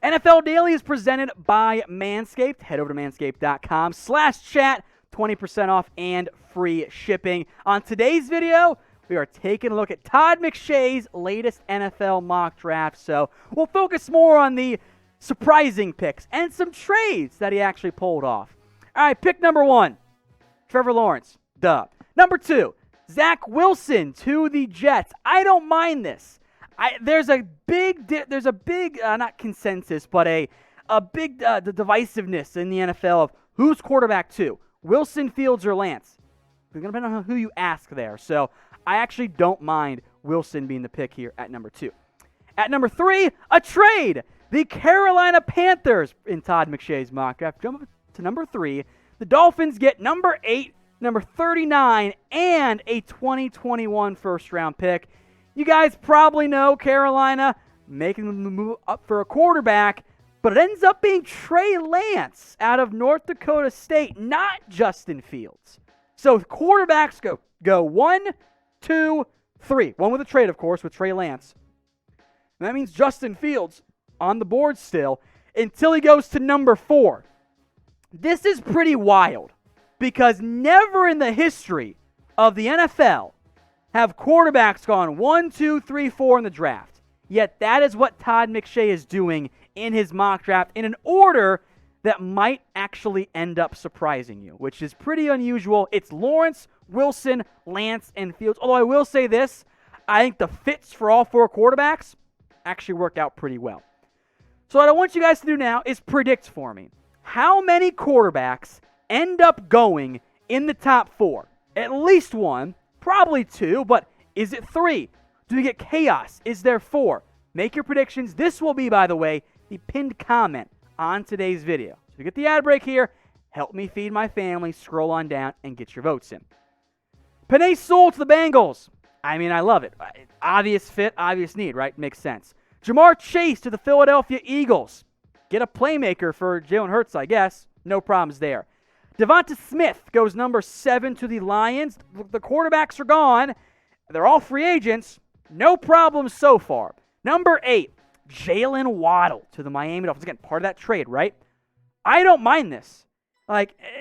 NFL Daily is presented by Manscaped. Head over to manscaped.com/chat, 20% off and free shipping. On today's video, we are taking a look at Todd McShay's latest NFL mock draft. So we'll focus more on the surprising picks and some trades that he actually pulled off. All right, pick number 1, Trevor Lawrence. Duh. Number 2, Zach Wilson to the Jets. I don't mind this. There's a big, not consensus, but a big the divisiveness in the NFL of who's quarterback 2, Wilson, Fields, or Lance. It's going to depend on who you ask there. So I actually don't mind Wilson being the pick here at number 2. At number 3, a trade. The Carolina Panthers in Todd McShay's mock draft jump up to number 3. The Dolphins get number 8, number 39, and a 2021 first-round pick. You guys probably know Carolina making the move up for a quarterback, but it ends up being Trey Lance out of North Dakota State, not Justin Fields. So quarterbacks go 1, 2, 3. One with a trade, of course, with Trey Lance. And that means Justin Fields on the board still until he goes to number 4. This is pretty wild because never in the history of the NFL have quarterbacks gone 1, 2, 3, 4 in the draft. Yet that is what Todd McShay is doing in his mock draft in an order that might actually end up surprising you, which is pretty unusual. It's Lawrence, Wilson, Lance, and Fields. Although I will say this, I think the fits for all 4 quarterbacks actually work out pretty well. So what I want you guys to do now is predict for me. How many quarterbacks end up going in the top 4? At least 1, probably 2, but is it 3? Do we get chaos? Is there 4? Make your predictions. This will be, by the way, the pinned comment on today's video. So you get the ad break here. Help me feed my family. Scroll on down and get your votes in. Penei Sewell to the Bengals. I mean, I love it. Obvious fit, obvious need, right? Makes sense. Jamar Chase to the Philadelphia Eagles. Get a playmaker for Jalen Hurts, I guess. No problems there. DeVonta Smith goes number 7 to the Lions. The quarterbacks are gone. They're all free agents. No problems so far. Number 8, Jaylen Waddle to the Miami Dolphins. Again, part of that trade, right? I don't mind this.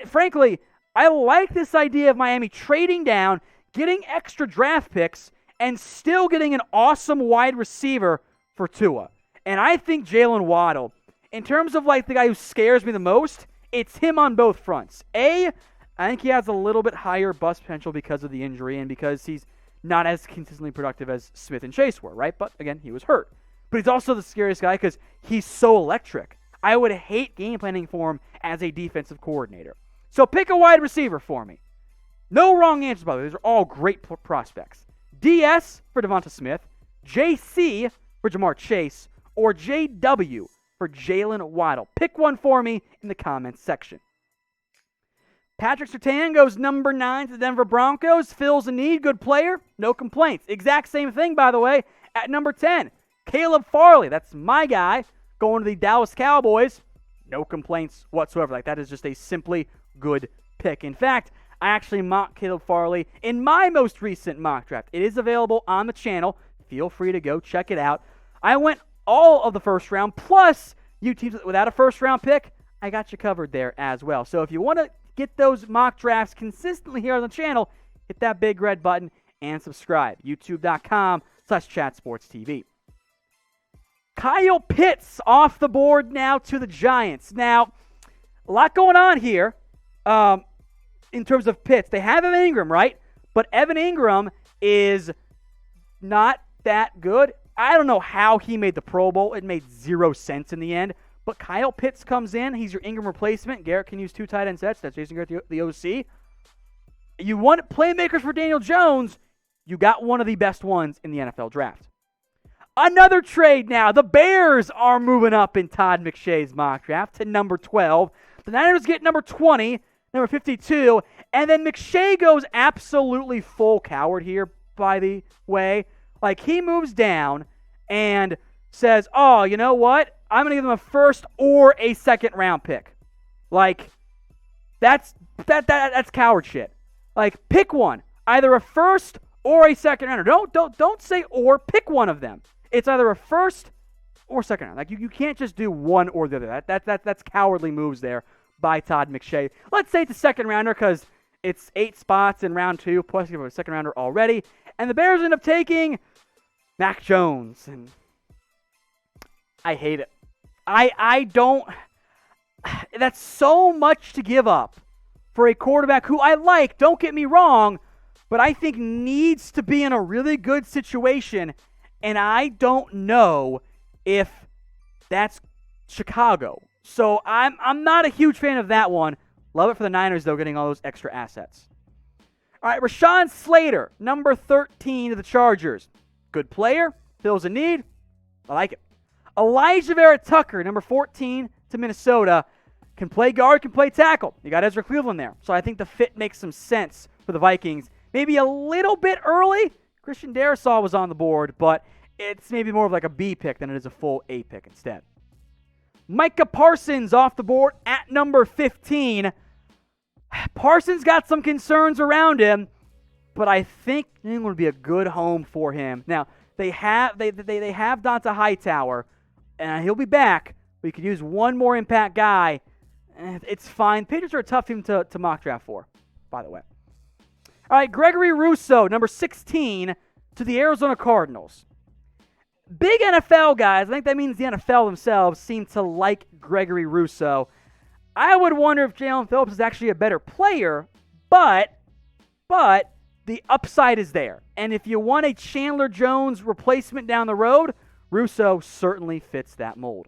Frankly, I like this idea of Miami trading down, getting extra draft picks, and still getting an awesome wide receiver for Tua. And I think Jaylen Waddle, in terms of the guy who scares me the most, it's him on both fronts. I think he has a little bit higher bust potential because of the injury and because he's not as consistently productive as Smith and Chase were, right? But again, he was hurt. But he's also the scariest guy because he's so electric. I would hate game planning for him as a defensive coordinator. So pick a wide receiver for me. No wrong answers, by the way. These are all great prospects. DS for DeVonta Smith, JC for Jamar Chase, or JW for Jaylen Waddle. Pick one for me in the comments section. Patrick Surtain goes number 9 to the Denver Broncos. Fills a need. Good player. No complaints. Exact same thing, by the way, at number 10. Caleb Farley. That's my guy. Going to the Dallas Cowboys. No complaints whatsoever. That is just a simply good pick. In fact, I actually mocked Caleb Farley in my most recent mock draft. It is available on the channel. Feel free to go check it out. I went all of the first round, plus you teams without a first round pick, I got you covered there as well. So if you want to get those mock drafts consistently here on the channel, hit that big red button and subscribe. YouTube.com/chatsportstv. Kyle Pitts off the board now to the Giants. Now, a lot going on here in terms of Pitts. They have Evan Ingram, right? But Evan Ingram is not that good. I don't know how he made the Pro Bowl. It made 0 sense in the end. But Kyle Pitts comes in. He's your Ingram replacement. Garrett can use 2 tight end sets. That's Jason Garrett, the OC. You want playmakers for Daniel Jones. You got one of the best ones in the NFL draft. Another trade now. The Bears are moving up in Todd McShay's mock draft to number 12. The Niners get number 20, number 52. And then McShay goes absolutely full coward here, by the way. He moves down and says, oh, you know what? I'm going to give them a first or a second round pick. That's coward shit. Pick one. Either a first or a second rounder. Don't say or. Pick one of them. It's either a first or second round. Like you can't just do one or the other. That's cowardly moves there by Todd McShay. Let's say it's a second rounder because it's 8 spots in round 2, plus you have a second rounder already. And the Bears end up taking Mac Jones. And I hate it. I don't. That's so much to give up for a quarterback who I like, don't get me wrong, but I think needs to be in a really good situation. And I don't know if that's Chicago. So I'm not a huge fan of that one. Love it for the Niners, though, getting all those extra assets. All right, Rashawn Slater, number 13 to the Chargers. Good player, fills a need. I like it. Elijah Vera Tucker, number 14 to Minnesota. Can play guard, can play tackle. You got Ezra Cleveland there. So I think the fit makes some sense for the Vikings. Maybe a little bit early. Christian Darrisaw was on the board, but it's maybe more of like a B pick than it is a full A pick instead. Micah Parsons off the board at number 15. Parsons got some concerns around him, but I think New England would be a good home for him. Now, they have Donta Hightower, and he'll be back, but you could use one more impact guy. It's fine. Patriots are a tough team to mock draft for, by the way. All right, Gregory Rousseau, number 16, to the Arizona Cardinals. Big NFL guys, I think that means the NFL themselves, seem to like Gregory Rousseau. I would wonder if Jalen Phillips is actually a better player, but the upside is there. And if you want a Chandler Jones replacement down the road, Rousseau certainly fits that mold.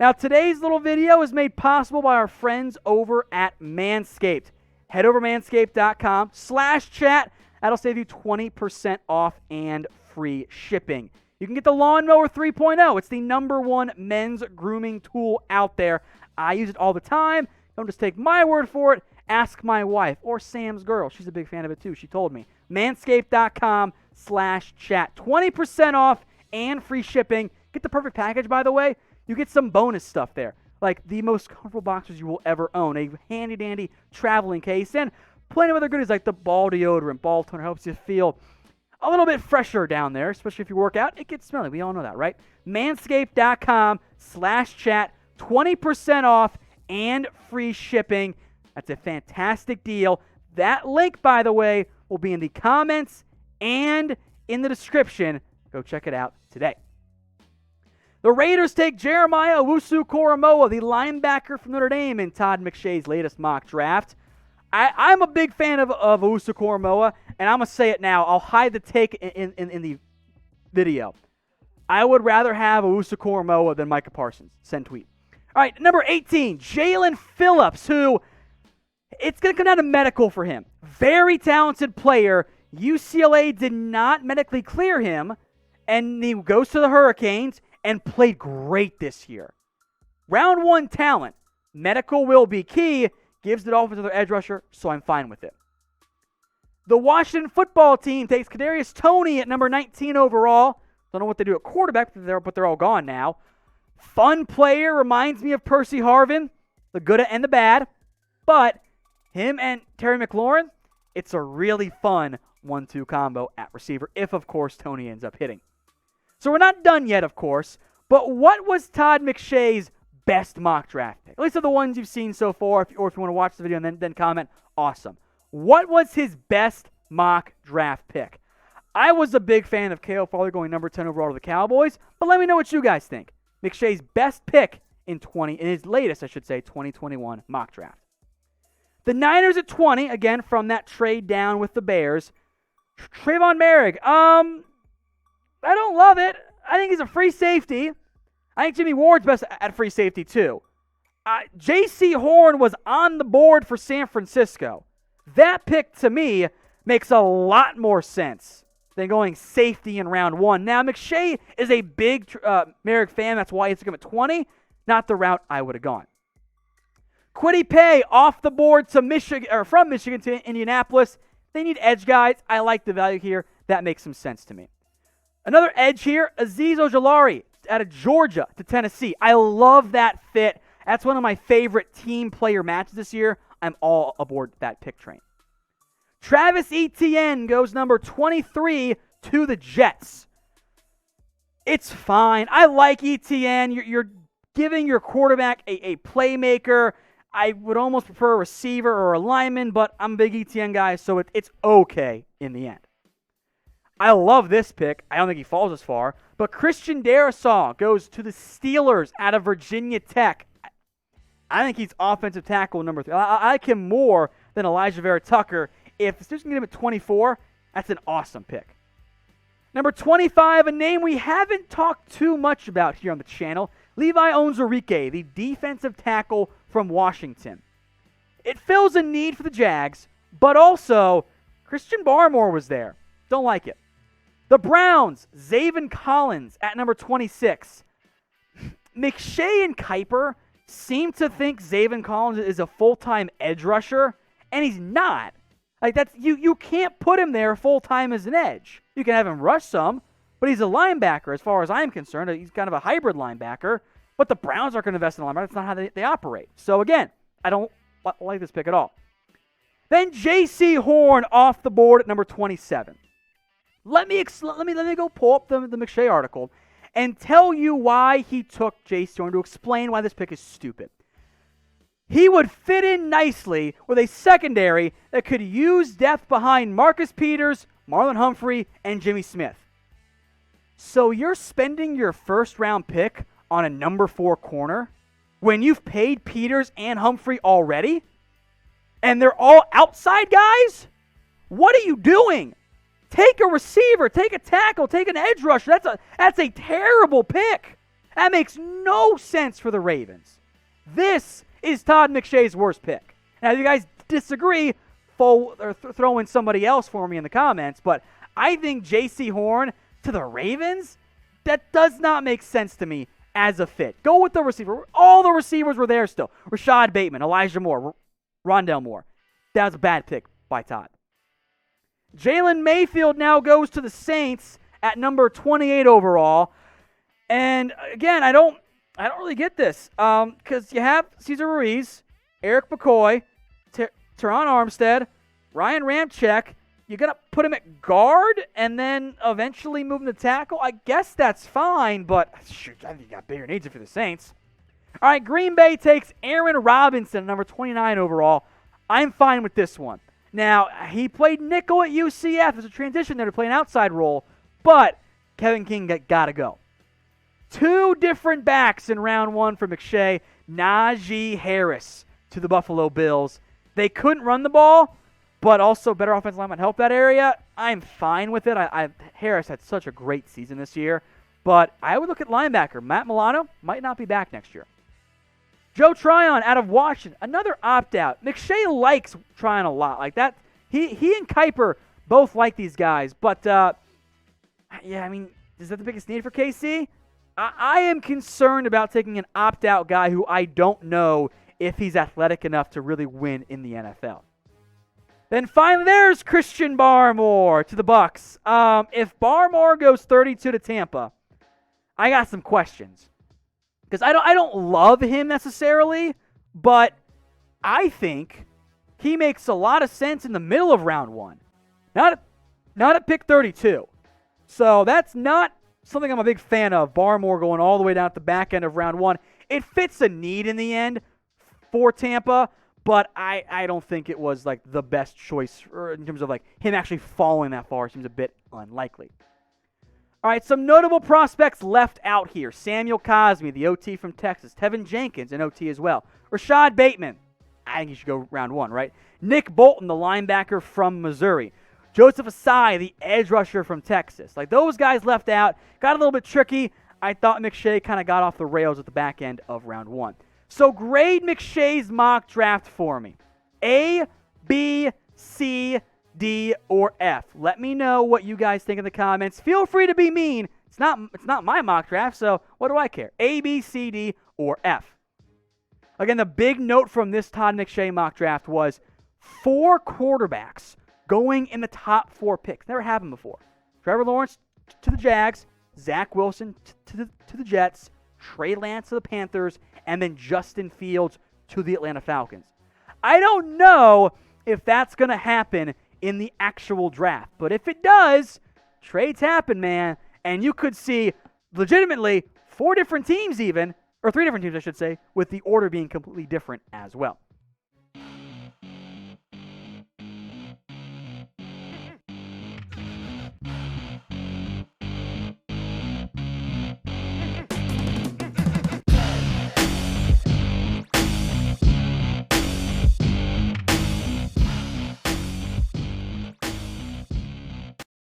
Now, today's little video is made possible by our friends over at Manscaped. Head over to manscaped.com/chat. That'll save you 20% off and free shipping. You can get the Lawnmower 3.0. It's the #1 men's grooming tool out there. I use it all the time. Don't just take my word for it. Ask my wife or Sam's girl. She's a big fan of it too. She told me. Manscaped.com/chat. 20% off and free shipping. Get the perfect package, by the way. You get some bonus stuff there, like the most comfortable boxers you will ever own, a handy-dandy traveling case, and plenty of other goodies like the ball deodorant. Ball toner helps you feel a little bit fresher down there, especially if you work out. It gets smelly. We all know that, right? Manscaped.com/chat. 20% off and free shipping. That's a fantastic deal. That link, by the way, will be in the comments and in the description. Go check it out today. The Raiders take Jeremiah Owusu-Koramoah, the linebacker from Notre Dame, in Todd McShay's latest mock draft. I'm a big fan of Owusu-Koramoah, and I'm going to say it now. I'll hide the take in the video. I would rather have Owusu-Koramoah than Micah Parsons. Send tweet. All right, number 18, Jaylen Phillips, who it's going to come down to medical for him. Very talented player. UCLA did not medically clear him, and he goes to the Hurricanes and played great this year. Round 1 talent. Medical will be key. Gives the Dolphins another edge rusher, so I'm fine with it. The Washington football team takes Kadarius Toney at number 19 overall. Don't know what they do at quarterback, but they're all gone now. Fun player, reminds me of Percy Harvin, the good and the bad. But him and Terry McLaurin, it's a really fun 1-2 combo at receiver, if, of course, Toney ends up hitting. So we're not done yet, of course, but what was Todd McShay's best mock draft pick? At least of the ones you've seen so far, or if you want to watch the video and then comment, awesome. What was his best mock draft pick? I was a big fan of Kale Farley going number 10 overall to the Cowboys, but let me know what you guys think. McShay's best pick in his latest, 2021 mock draft. The Niners at 20, again, from that trade down with the Bears. Trayvon Merrick. I don't love it. I think he's a free safety. I think Jimmy Ward's best at free safety, too. J.C. Horn was on the board for San Francisco. That pick, to me, makes a lot more sense than going safety in round 1. Now, McShay is a big Merrick fan. That's why he took him at 20. Not the route I would have gone. Kwity Paye off the board to Michigan, or from Michigan to Indianapolis. They need edge guys. I like the value here. That makes some sense to me. Another edge here, Azeez Ojulari out of Georgia to Tennessee. I love that fit. That's one of my favorite team player matches this year. I'm all aboard that pick train. Travis Etienne goes number 23 to the Jets. It's fine. I like ETN. You're giving your quarterback a playmaker. I would almost prefer a receiver or a lineman, but I'm a big ETN guy, so it's okay in the end. I love this pick. I don't think he falls as far, but Christian Darrisaw goes to the Steelers out of Virginia Tech. I think he's offensive tackle number 3. I like him more than Elijah Vera Tucker. If the Steelers can get him at 24, that's an awesome pick. Number 25, a name we haven't talked too much about here on the channel, Levi Onwuzurike, the defensive tackle from Washington. It fills a need for the Jags, but also Christian Barmore was there. Don't like it. The Browns, Zaven Collins at number 26. McShay and Kiper seem to think Zaven Collins is a full-time edge rusher, and he's not. Like that's you can't put him there full-time as an edge. You can have him rush some, but he's a linebacker as far as I'm concerned. He's kind of a hybrid linebacker, but the Browns aren't going to invest in a linebacker. That's not how they operate. So again, I don't like this pick at all. Then J.C. Horn off the board at number 27. Let me go pull up the McShay article and tell you why he took J.C. Horn, to explain why this pick is stupid. He would fit in nicely with a secondary that could use depth behind Marcus Peters, Marlon Humphrey, and Jimmy Smith. So you're spending your first-round pick on a number 4 corner when you've paid Peters and Humphrey already? And they're all outside guys? What are you doing? Take a receiver, take a tackle, take an edge rusher. That's a terrible pick. That makes no sense for the Ravens. This is Todd McShay's worst pick. Now, if you guys disagree, throw in somebody else for me in the comments, but I think J.C. Horn to the Ravens, that does not make sense to me as a fit. Go with the receiver. All the receivers were there still. Rashad Bateman, Elijah Moore, Rondell Moore. That was a bad pick by Todd. Jaylen Mayfield now goes to the Saints at number 28 overall. And again, I don't really get this because you have Cesar Ruiz, Eric McCoy, Teron Armstead, Ryan Ramczyk. You got to put him at guard and then eventually move him to tackle. I guess that's fine, but shoot, I think you got bigger needs for the Saints. All right, Green Bay takes Aaron Robinson, number 29 overall. I'm fine with this one. Now, he played nickel at UCF. There's a transition there to play an outside role, but Kevin King got to go. 2 different backs in round 1 for McShay. Najee Harris to the Buffalo Bills. They couldn't run the ball, but also better offensive line might help that area. I'm fine with it. Harris had such a great season this year, but I would look at linebacker. Matt Milano might not be back next year. Joe Tryon out of Washington, another opt-out. McShay likes Tryon a lot. Like that, he and Kiper both like these guys, but yeah, I mean, is that the biggest need for KC? I am concerned about taking an opt-out guy who I don't know if he's athletic enough to really win in the NFL. Then finally, there's Christian Barmore to the Bucs. If Barmore goes 32 to Tampa, I got some questions. Because I don't love him necessarily, but I think he makes a lot of sense in the middle of round 1. Not at pick 32. So that's not something I'm a big fan of. Barmore going all the way down at the back end of round 1. It fits a need in the end for Tampa, but I don't think it was like the best choice in terms of like him actually falling that far. Seems a bit unlikely. All right, some notable prospects left out here. Samuel Cosme, the OT from Texas. Tevin Jenkins, an OT as well. Rashad Bateman. I think he should go round 1, right? Nick Bolton, the linebacker from Missouri. Joseph Asai, the edge rusher from Texas. Like those guys left out. Got a little bit tricky. I thought McShay kind of got off the rails at the back end of round 1. So grade McShay's mock draft for me. A, B, C, D, or F. Let me know what you guys think in the comments. Feel free to be mean. It's not my mock draft, so what do I care? A, B, C, D, or F. Again, the big note from this Todd McShay mock draft was 4 quarterbacks going in the top 4 picks. Never happened before. Trevor Lawrence to the Jags, Zach Wilson to the Jets, Trey Lance to the Panthers, and then Justin Fields to the Atlanta Falcons. I don't know if that's going to happen in the actual draft. But if it does, trades happen, man. And you could see legitimately 4 different teams even, or 3 different teams, I should say, with the order being completely different as well.